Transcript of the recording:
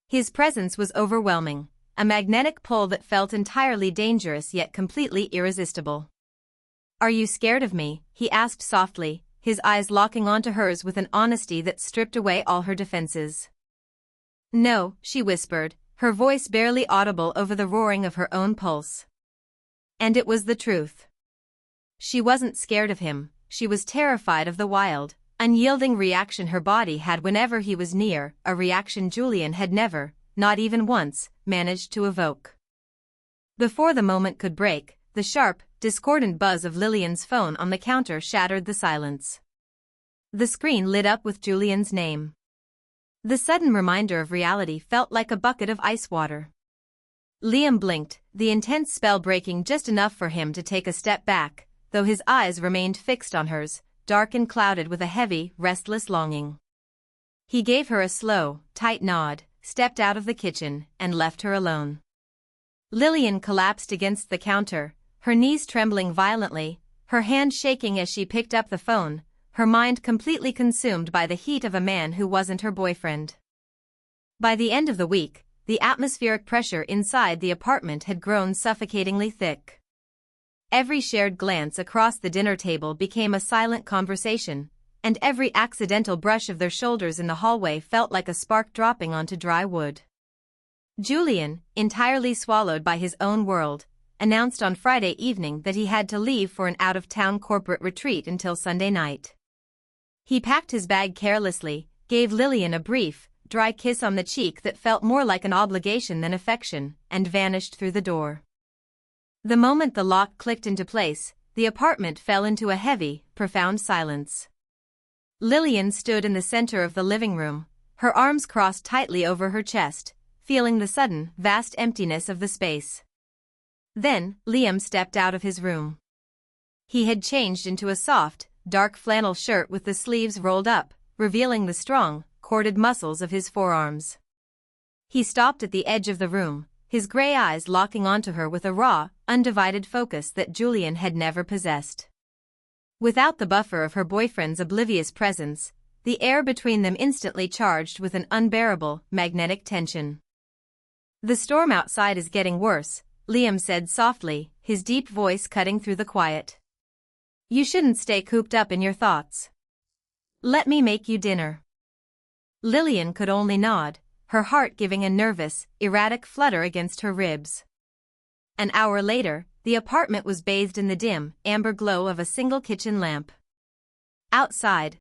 His presence was overwhelming, a magnetic pull that felt entirely dangerous yet completely irresistible. "Are you scared of me?" he asked softly, his eyes locking onto hers with an honesty that stripped away all her defenses. "No," she whispered, her voice barely audible over the roaring of her own pulse. And it was the truth. She wasn't scared of him, she was terrified of the wild, unyielding reaction her body had whenever he was near, a reaction Julian had never, not even once, managed to evoke. Before the moment could break, the sharp, discordant buzz of Lillian's phone on the counter shattered the silence. The screen lit up with Julian's name. The sudden reminder of reality felt like a bucket of ice water. Liam blinked, the intense spell breaking just enough for him to take a step back, though his eyes remained fixed on hers, dark and clouded with a heavy, restless longing. He gave her a slow, tight nod, stepped out of the kitchen, and left her alone. Lillian collapsed against the counter, her knees trembling violently, her hand shaking as she picked up the phone, her mind completely consumed by the heat of a man who wasn't her boyfriend. By the end of the week, the atmospheric pressure inside the apartment had grown suffocatingly thick. Every shared glance across the dinner table became a silent conversation, and every accidental brush of their shoulders in the hallway felt like a spark dropping onto dry wood. Julian, entirely swallowed by his own world, announced on Friday evening that he had to leave for an out-of-town corporate retreat until Sunday night. He packed his bag carelessly, gave Lillian a brief, dry kiss on the cheek that felt more like an obligation than affection, and vanished through the door. The moment the lock clicked into place, the apartment fell into a heavy, profound silence. Lillian stood in the center of the living room, her arms crossed tightly over her chest, feeling the sudden, vast emptiness of the space. Then, Liam stepped out of his room. He had changed into a soft, dark flannel shirt with the sleeves rolled up, revealing the strong, corded muscles of his forearms. He stopped at the edge of the room, his gray eyes locking onto her with a raw, undivided focus that Julian had never possessed. Without the buffer of her boyfriend's oblivious presence, the air between them instantly charged with an unbearable, magnetic tension. "The storm outside is getting worse," Liam said softly, his deep voice cutting through the quiet. "You shouldn't stay cooped up in your thoughts. Let me make you dinner." Lillian could only nod, her heart giving a nervous, erratic flutter against her ribs. An hour later, the apartment was bathed in the dim, amber glow of a single kitchen lamp. Outside,